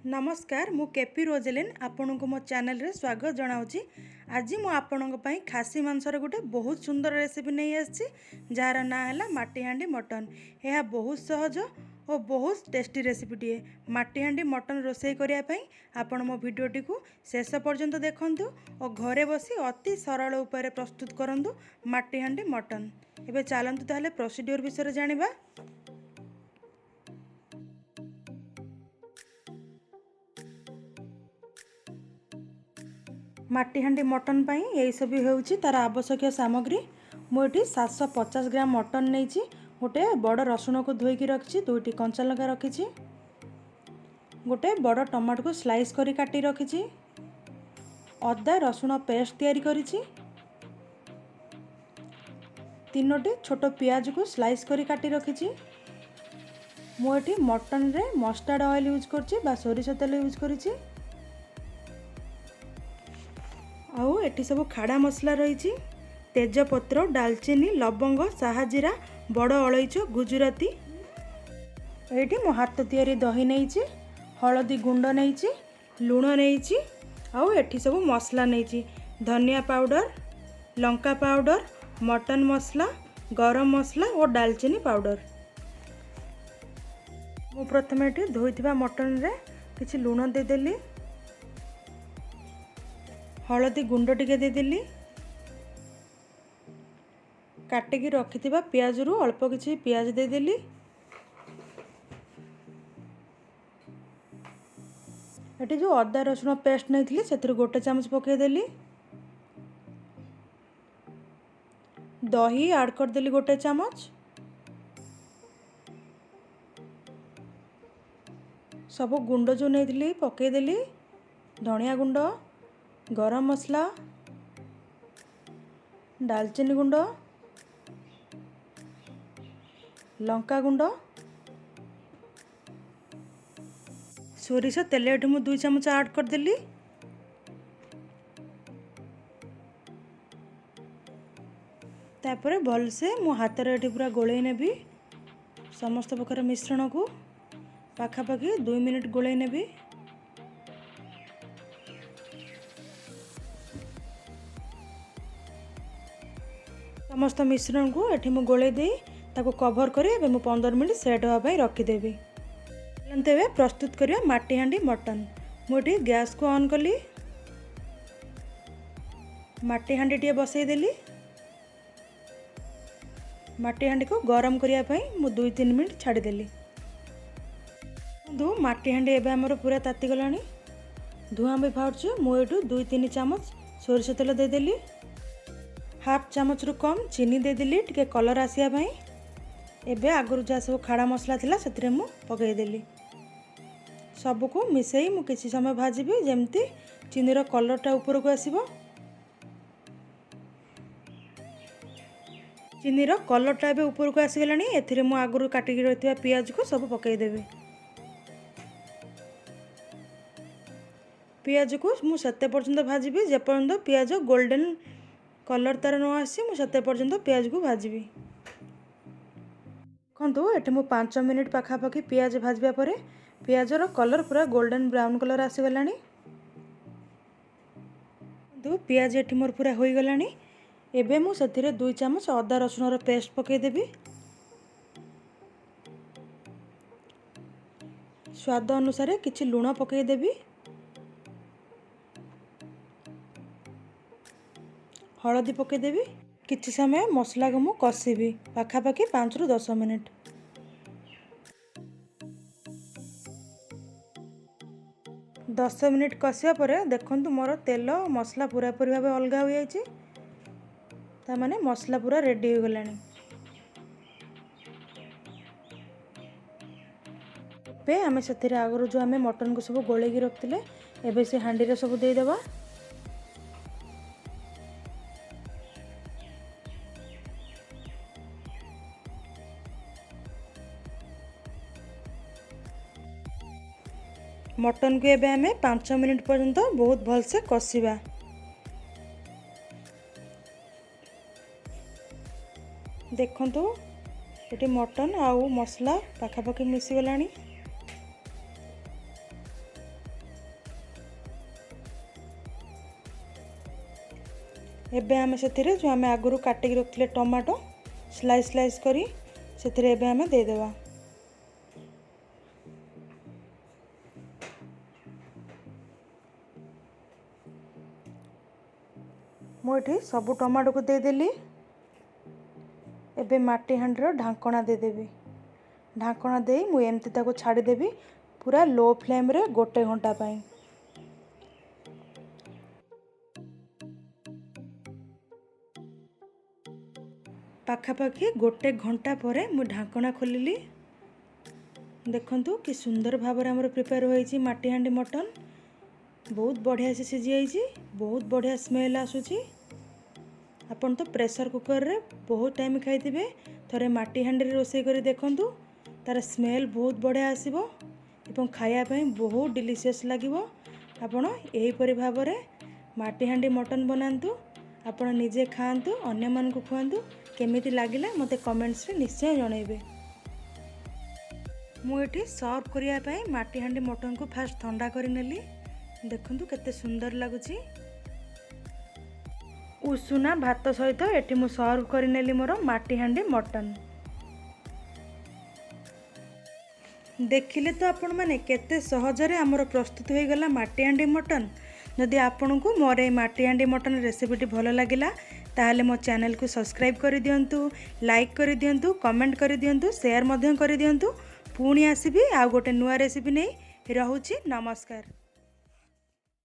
नमस्कार मु केपी रोजेलिन आपण को मो चैनल रे स्वागत जनाऊँगी। आज मु आपण खासी मांसर गोटे बहुत सुंदर रेसिपी नहीं आसी जार ना है माटीहांडी मटन। यह बहुत सहज और बहुत टेस्टी रेसिपी टे। माटीहांडी मटन रोषे करने आपण मो भिडटी को शेष पर्यंत देखु और घरे बसी अति सरल उपाय प्रस्तुत करंतु माटीहांडी मटन। एबे चलतु ताहले प्रोसीड्यूर विषय जानिबा। माटीहांडी मटन पाई यही सब होउची तार आवश्यक सामग्री। मुझे 750 ग्राम मटन नहीं गोटे बड़ रसुण को धोईकी रखी, दुईटी कंचा लंका रखी, गोटे बड़ टमाटो को स्लाइस करी काटी रखी, अदा रसुण पेस्ट तैयारी करी, तीनोटी छोट पियाज को स्लाइस करी काटी रखी। मुझे मटन रे मस्टर्ड ऑयल यूज कर सोरिष तेल यूज करी। आउ एटी सब खाड़ा मसला रही, तेजपत्र, डालचीनी, लवंग, साहाजीरा, बड़ अलैच, गुजराती। ये मो हाथ तैयारी दही नहीं, हलदी गुंड नहीं, लुण नहीं, आउ एटी सब मसला नहीं, धनिया पाउडर, लंका पाउडर, मटन मसला, गरम मसला और डालचीनी पाउडर। मु प्रथम ये धोईथिबा मटन रे किछि लुण देदेली, हलदी गुंड टिके देदेली, काटिकी रखिथिबा पियाज रु अल्प किछि पियाज देदेली, एटी जो अदा रसुण पेस्ट नहीं थी से गोटे चामच पकईदेली, दही ऐड करदेली गोटे चामच, सब गुंड जो नहीं पकईदेली, धनिया गुंड, गरम मसला, डालचीनी गुंड, लंका गुंड, सोरिष तेल ये मुझे 2 चामच ऐड करदेली। तापर भलसे मो हाथ ये पूरा गोलई नेबी समस्त प्रकार मिश्रण को पाखापाखि 2 मिनिट गोलई नेबी। समस्त मिश्रण को एठी मु गोले दे ताको कवर करी एबे मु 15 मिनिट सेट होवा पई रखी देबी। तेबे प्रस्तुत करिया माटीहांडी मटन। मोटी गैस को ऑन कली, माटीहांडी टिए बसई देली, माटीहांडी को गरम करिया पई मु 2-3 मिनिट छाड़ी देली। दो माटीहांडी एबे हमर पूरा ताती गलानी, धुआं भी बाहरछु। मु एठू 2-3 चामच सोरिष तेल दे देली, हाफ चामच रु कम चीनी दे देली टिके कलर आसिया भाई। एबे आगुरु जा सब खाड़ा मसला थिला सेतिरे मु पकई देली, सब को मिसई मु किछि समय भाजीबी जेमती चीनीर कलरटा ऊपर को आसीबो। चीनीर कलरटा एबे ऊपर को आसी गलानी। एथिरे मु आगुरु काटिकी रहितबा पियाज को सब पकई देबी। पियाज को मु सेते पर्यंत भाजीबी जे पर्यंत पियाज गोल्डन कलर तार न आसी, मु सेते पर्यंत पियाज को भाजीबी। देखु ये मु 5 मिनिट पाखापाखि पियाज भाजबा परे पियाजर कलर पूरा गोल्डन ब्राउन कलर आसीगलानी। पियाज ये मोर पूरा हो गलानी। एबे मु सेथिरे 2 चामच अदा रसुण पेस्ट पकई देबी। स्वाद अनुसार किछि लुण पकई देबी, हलदी पकई देबी। किछि समय मसला को मु कषिबी पाखापाखि 5 रु 10 मिनिट। दस मिनिट कषिया परे देखंतु मोर तेल मसला पूरा पूरी भाव अलग हो जाइए, तामाने मसला पूरा रेडी हो गलानी। पे आमे सेथिरे आगरो जो आमे मटन को सब गोलेकी रखथिले एबे से हांडी रे सब दे देबा। मटन को एबे आमे 5 मिनिट पर्यंत बहुत भल से कषिबा। देखंतु ये मटन आउ मसला पाखापाखि मिसी गलानी। एबे आमे सेथिरे जो आमे आगुरु काटिक रखिले टमाटो स्लाइस स्लाइस करी सेथिरे एबे आमे दे देबा। मुझे सबू टमाटो को दे देली। एबे माटी हांडीर ढांकणा दे देबी। ढांकणा दे मु एमती ताको छाड़ी देबी पूरा लो फ्लेम रे गोटे घंटा पाई। पाखापाखि गोटे घंटा पर मु ढांकणा खोलिली। देखंतु कि सुंदर भाव में हमर प्रिपेयर होईची माटी हांडी मटन। बहुत बढ़िया से सिझी जाइए, बहुत बढ़िया स्मेल आसुची। आपन तो प्रेशर कुकर रे बहुत टाइम खाइथिबे, थरे माटी हांडी रे रोषेई करी देखंतु, तार स्मेल बहुत बढ़िया आसीबो एवं खाया पई बहुत डिलीशियस लागिबो। आपन एही परि भाव रे माटी हांडी मटन बनांतु, आपन निजे खाआंतु, अन्य मन को खुआंतु। केमिति लागिला मते कमेंट्स रे निश्चय जणाइबे। मु एठी सर्व करिया पई माटी हांडी मटन को फास्ट ठंडा करि नेली। देखंतु केते सुंदर लागुची। उषुना भात सहित एठी मु सर्व करि नेली मोर माटी हांडी मटन। देखिले तो आपण माने केते सहजरे हमर प्रस्तुत हो गला माटी हांडी मटन। जदि आपन को मोर ए माटी हांडी मटन रेसिपीटी भल लागिला ताहले मो चैनल को सब्सक्राइब कर दियंतु, लाइक कर दियंतु, कमेंट कर दियंतु, शेयर मध्य कर दियंतु। पुणी आसीबी आ गोटे नुआ रेसिपी नै। रहूची नमस्कार।